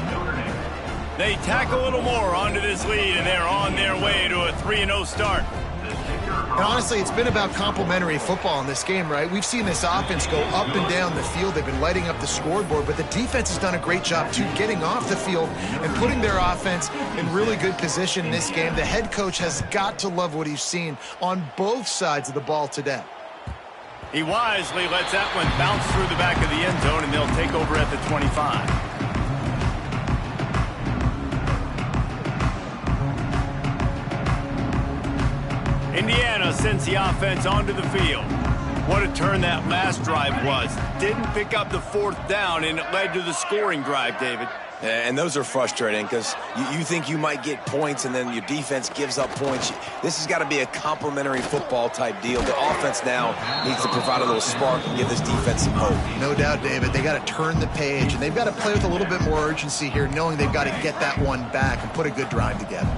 They tack a little more onto this lead, and they're on their way to a 3-0 start. And honestly, it's been about complementary football in this game, right? We've seen this offense go up and down the field. They've been lighting up the scoreboard, but the defense has done a great job, too, getting off the field and putting their offense in really good position in this game. The head coach has got to love what he's seen on both sides of the ball today. He wisely lets that one bounce through the back of the end zone, and they'll take over at the 25. Indiana sends the offense onto the field. What a turn that last drive was. Didn't pick up the 4th down, and it led to the scoring drive, David. And those are frustrating because you think you might get points and then your defense gives up points. This has got to be a complementary football type deal. The offense now needs to provide a little spark and give this defense some hope. No doubt, David. They got to turn the page, and they've got to play with a little bit more urgency here, knowing they've got to get that one back and put a good drive together.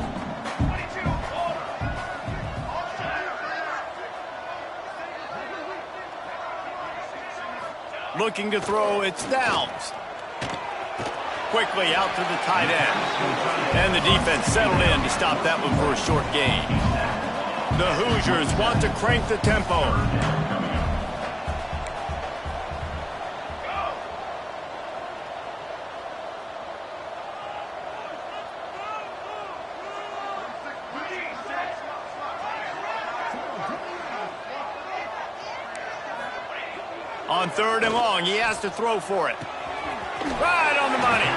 Looking to throw, it's Downs. Quickly out to the tight end. And the defense settled in to stop that one for a short gain. The Hoosiers want to crank the tempo. On 3rd and long, he has to throw for it. Right on the money.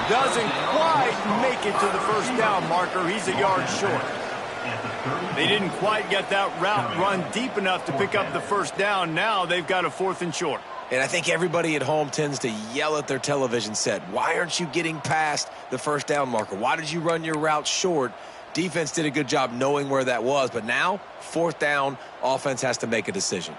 Doesn't quite make it to the 1st down marker. He's a yard short. They didn't quite get that route run deep enough to pick up the 1st down. Now they've got a 4th and short. And I think everybody at home tends to yell at their television set. Why aren't you getting past the 1st down marker? Why did you run your route short? Defense did a good job knowing where that was. But now, 4th down, offense has to make a decision.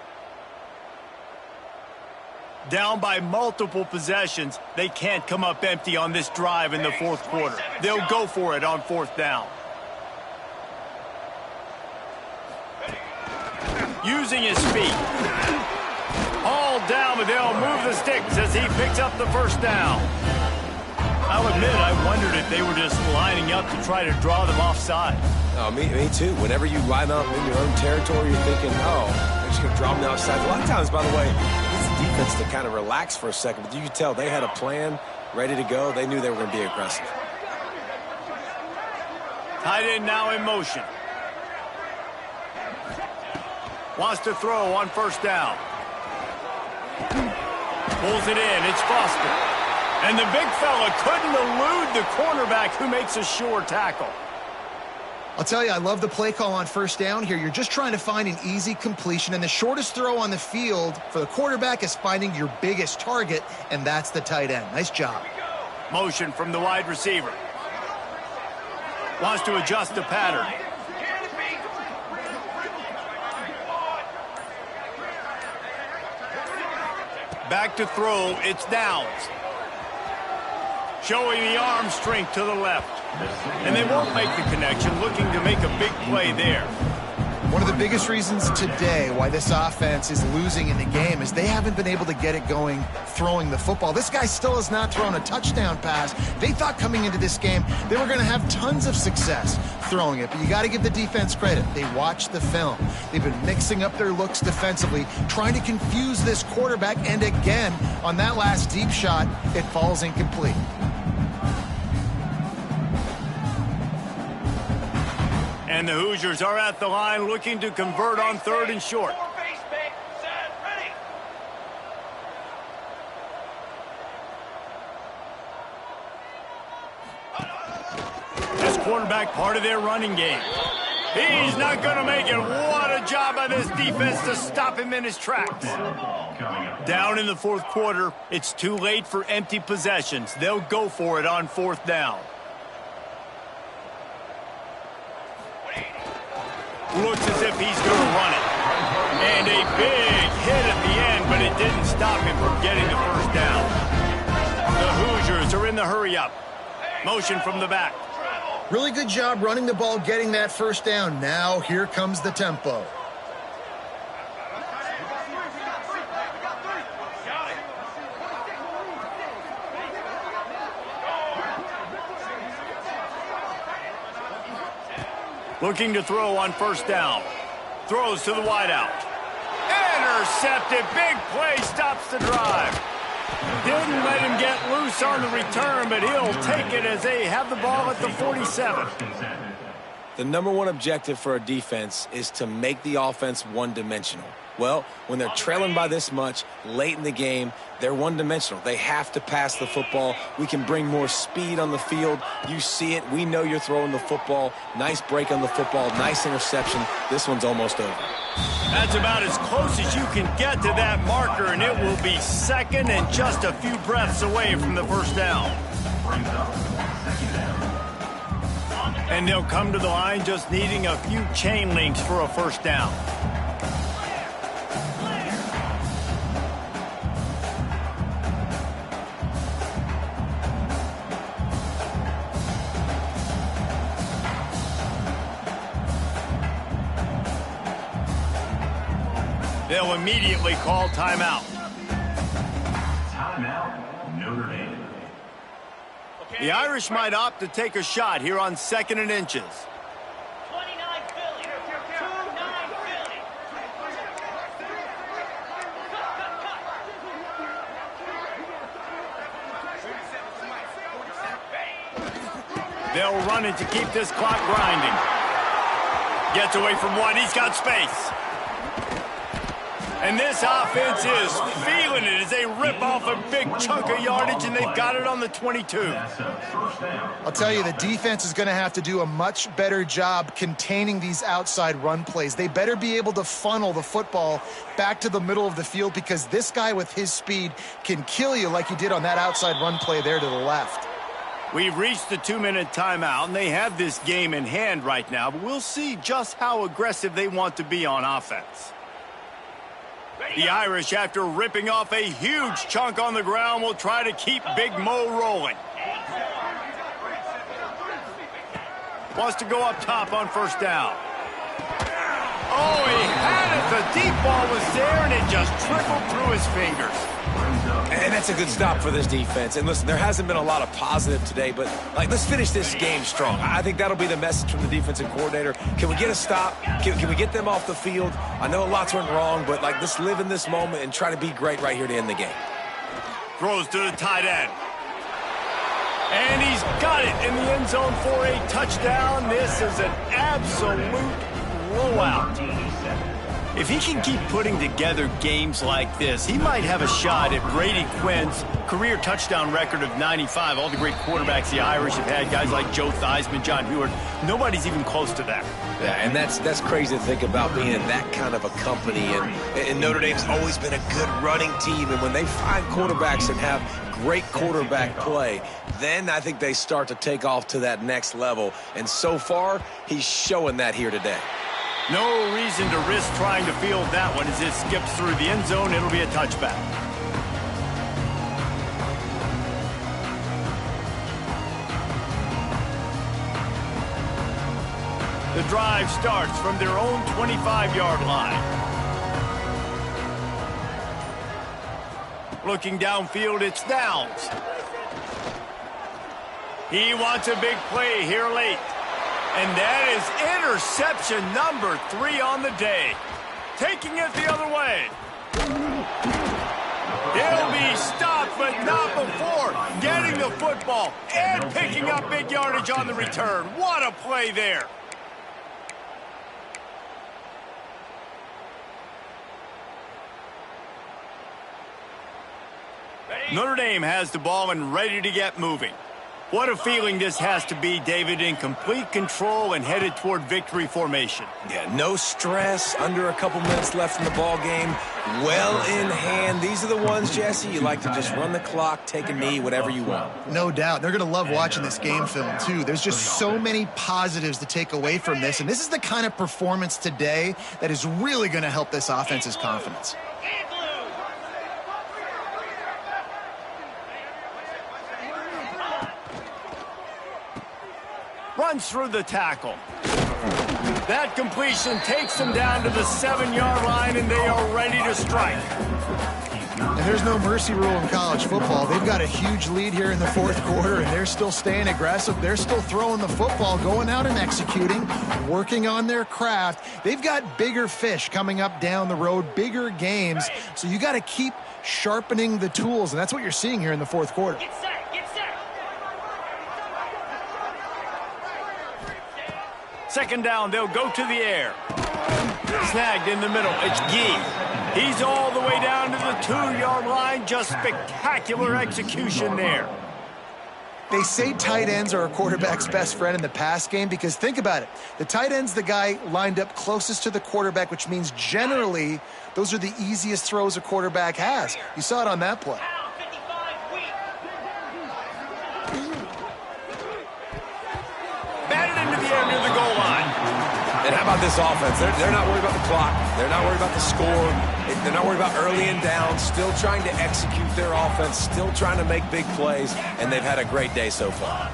Down by multiple possessions, they can't come up empty on this drive in the 4th quarter. They'll go for it on 4th down. Using his feet. All down, but they'll move the sticks as he picks up the 1st down. I'll admit, I wondered if they were just lining up to try to draw them offside. Oh, me too. Whenever you line up in your own territory, you're thinking, oh, they're just going to draw them outside. A lot of times, by the way, it's the defense to kind of relax for a second. But you can tell they had a plan ready to go. They knew they were going to be aggressive. Tight end now in motion. Wants to throw on first down. Pulls it in. It's Foster. And the big fella couldn't elude the cornerback who makes a sure tackle. I'll tell you, I love the play call on first down here. You're just trying to find an easy completion, and the shortest throw on the field for the quarterback is finding your biggest target, and that's the tight end. Nice job. Motion from the wide receiver. Wants to adjust the pattern. Back to throw. It's Downs. Showing the arm strength to the left. And they won't make the connection, looking to make a big play there. One of the biggest reasons today why this offense is losing in the game is they haven't been able to get it going throwing the football. This guy still has not thrown a touchdown pass. They thought coming into this game they were going to have tons of success throwing it, but you got to give the defense credit. They watched the film. They've been mixing up their looks defensively, trying to confuse this quarterback, and again, on that last deep shot, it falls incomplete. And the Hoosiers are at the line looking to convert on third and short. This quarterback part of their running game. He's not going to make it. What a job by this defense to stop him in his tracks. Down in the fourth quarter, it's too late for empty possessions. They'll go for it on fourth down. Looks as if he's going to run it. And a big hit at the end, but it didn't stop him from getting the first down. The Hoosiers are in the hurry-up. Motion from the back. Really good job running the ball, getting that first down. Now here comes the tempo. Looking to throw on first down. Throws to the wideout. Intercepted. Big play stops the drive. Didn't let him get loose on the return, but he'll take it as they have the ball at the 47. The number one objective for a defense is to make the offense one-dimensional. Well, when they're trailing by this much late in the game, they're one-dimensional. They have to pass the football. We can bring more speed on the field. You see it. We know you're throwing the football. Nice break on the football. Nice interception. This one's almost over. That's about as close as you can get to that marker, and it will be second and just a few breaths away from the first down. And they'll come to the line just needing a few chain links for a first down. They'll immediately call timeout. Timeout, Notre Dame. The Irish might opt to take a shot here on 2nd and inches. 29 Philly. 29 Philly. They'll run it to keep this clock grinding. Gets away from one. He's got space. And this offense is feeling it as they rip off a big chunk of yardage, and they've got it on the 22. I'll tell you, the defense is going to have to do a much better job containing these outside run plays. They better be able to funnel the football back to the middle of the field, because this guy with his speed can kill you like he did on that outside run play there to the left. We've reached the 2-minute timeout, and they have this game in hand right now, but we'll see just how aggressive they want to be on offense. The Irish, after ripping off a huge chunk on the ground, will try to keep Big Mo rolling. Wants to go up top on first down. Oh, he had it. The deep ball was there, and it just trickled through his fingers. And that's a good stop for this defense. And listen, there hasn't been a lot of positive today, but let's finish this game strong. I think that'll be the message from the defensive coordinator. Can we get a stop? Can we get them off the field? I know lots went wrong, but let's live in this moment and try to be great right here to end the game. Throws to the tight end. And he's got it in the end zone for a touchdown. This is an absolute blowout. If he can keep putting together games like this, he might have a shot at Brady Quinn's career touchdown record of 95. All the great quarterbacks the Irish have had, guys like Joe Theismann, John Heward, nobody's even close to that. Yeah, and that's crazy to think about being in that kind of a company. And Notre Dame's always been a good running team. And when they find quarterbacks and have great quarterback play, then I think they start to take off to that next level. And so far, he's showing that here today. No reason to risk trying to field that one as it skips through the end zone. It'll be a touchback. The drive starts from their own 25-yard line. Looking downfield, it's Downs. He wants a big play here late. And that is interception number 3 on the day. Taking it the other way. He'll be stopped, but not before getting the football and picking up big yardage on the return. What a play there. Notre Dame has the ball and ready to get moving. What a feeling this has to be, David, in complete control and headed toward victory formation. Yeah, no stress, under a couple minutes left in the ball game, well in hand. These are the ones, Jesse, you like to just run the clock, take a knee, whatever you want. No doubt. They're going to love watching this game film, too. There's just so many positives to take away from this, and this is the kind of performance today that is really going to help this offense's confidence. Runs through the tackle. That completion takes them down to the 7-yard line, and they are ready to strike. And there's no mercy rule in college football. They've got a huge lead here in the fourth quarter, and they're still staying aggressive. They're still throwing the football, going out and executing, working on their craft. They've got bigger fish coming up down the road, bigger games. So you got to keep sharpening the tools, and that's what you're seeing here in the fourth quarter. Get set, get set. Second down, they'll go to the air. Snagged in the middle, it's Gee. He's all the way down to the 2-yard line. Just spectacular execution there. They say tight ends are a quarterback's best friend in the pass game because think about it. The tight end's the guy lined up closest to the quarterback, which means generally those are the easiest throws a quarterback has. You saw it on that play. Batted into the air near the goal line. And how about this offense? They're not worried about the clock. They're not worried about the score. They're not worried about early and down. Still trying to execute their offense. Still trying to make big plays. And they've had a great day so far.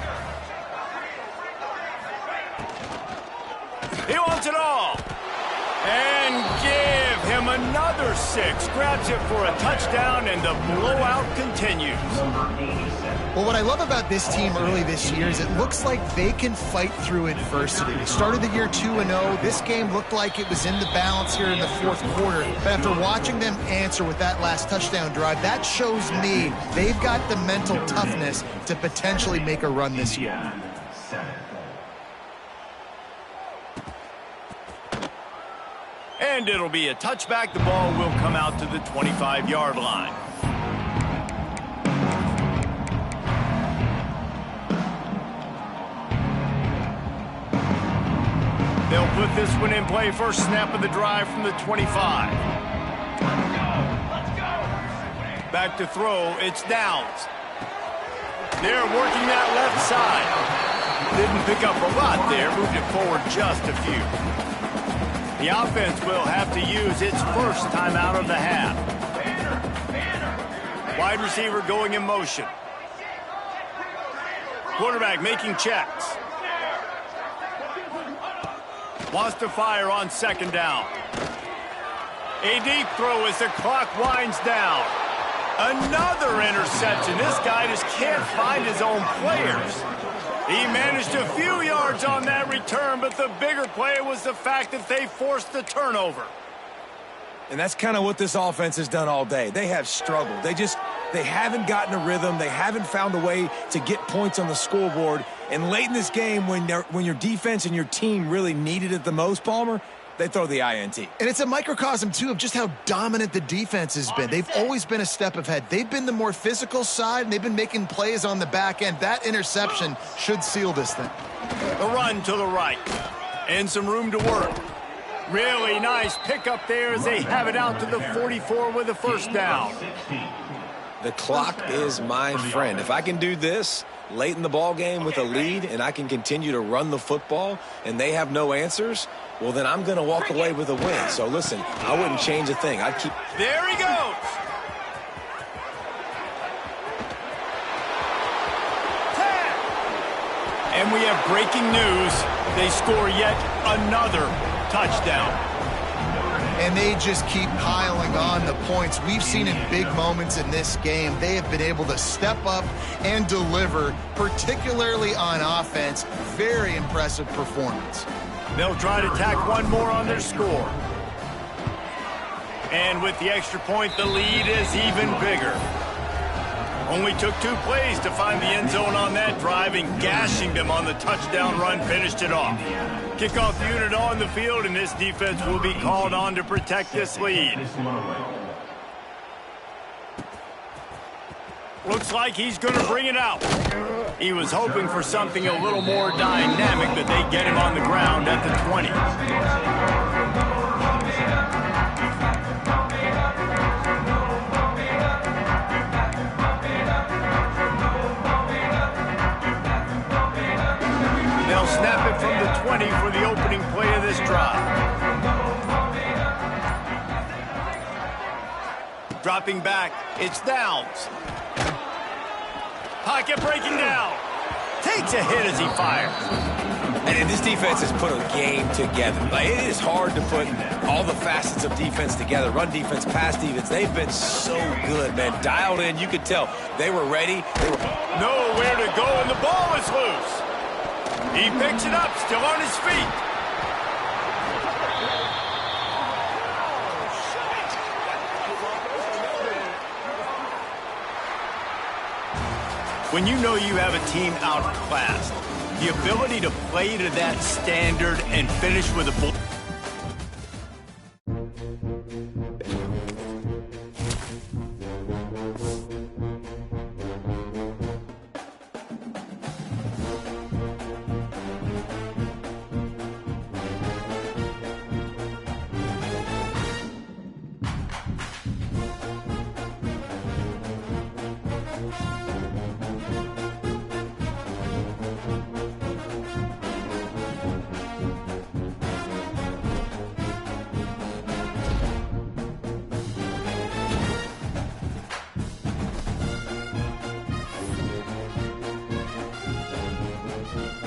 He wants it all. And give him another 6. Grabs it for a touchdown, and the blowout continues. Well, what I love about this team early this year is it looks like they can fight through adversity. They started the year 2-0. This game looked like it was in the balance here in the fourth quarter. But after watching them answer with that last touchdown drive, that shows me they've got the mental toughness to potentially make a run this year. And it'll be a touchback. The ball will come out to the 25-yard line. They'll put this one in play. First snap of the drive from the 25. Back to throw. It's Downs. They're working that left side. Didn't pick up a lot there. Moved it forward just a few. The offense will have to use its first timeout of the half. Wide receiver going in motion. Quarterback making checks. Wants to fire on second down. A deep throw as the clock winds down. Another interception. This guy just can't find his own players. He managed a few yards on that return, but the bigger play was the fact that they forced the turnover. And that's kind of what this offense has done all day. They have struggled. They haven't gotten a rhythm. They haven't found a way to get points on the scoreboard. And late in this game, when your defense and your team really needed it the most, Palmer, they throw the INT. And it's a microcosm, too, of just how dominant the defense has been. They've always been a step ahead. They've been the more physical side, and they've been making plays on the back end. That interception should seal this thing. The run to the right. And some room to work. Really nice pickup there as they have it out to the 44 with a first down. The clock is my friend. If I can do this late in the ball game with a lead and I can continue to run the football and they have no answers, well, then I'm going to walk away with a win. So, listen, I wouldn't change a thing. I'd keep... There he goes. And we have breaking news. They score yet another touchdown. And they just keep piling on the points. We've seen in big moments in this game, they have been able to step up and deliver, particularly on offense. Very impressive performance. They'll try to tack one more on their score. And with the extra point, the lead is even bigger. Only took 2 plays to find the end zone on that drive, and gashing them on the touchdown run finished it off. Kickoff unit on the field, and this defense will be called on to protect this lead. Looks like he's going to bring it out. He was hoping for something a little more dynamic, but they get him on the ground at the 20. They'll snap it from the 20 for the opening play of this drive. Dropping back, it's Downs. Pocket breaking down. Takes a hit as he fires. And this defense has put a game together. Like, it is hard to put all the facets of defense together. Run defense, pass defense. They've been so good, man. Dialed in. You could tell they were ready. They were nowhere to go, and the ball is loose. He picks it up, still on his feet. When you know you have a team outclassed, the ability to play to that standard and finish with a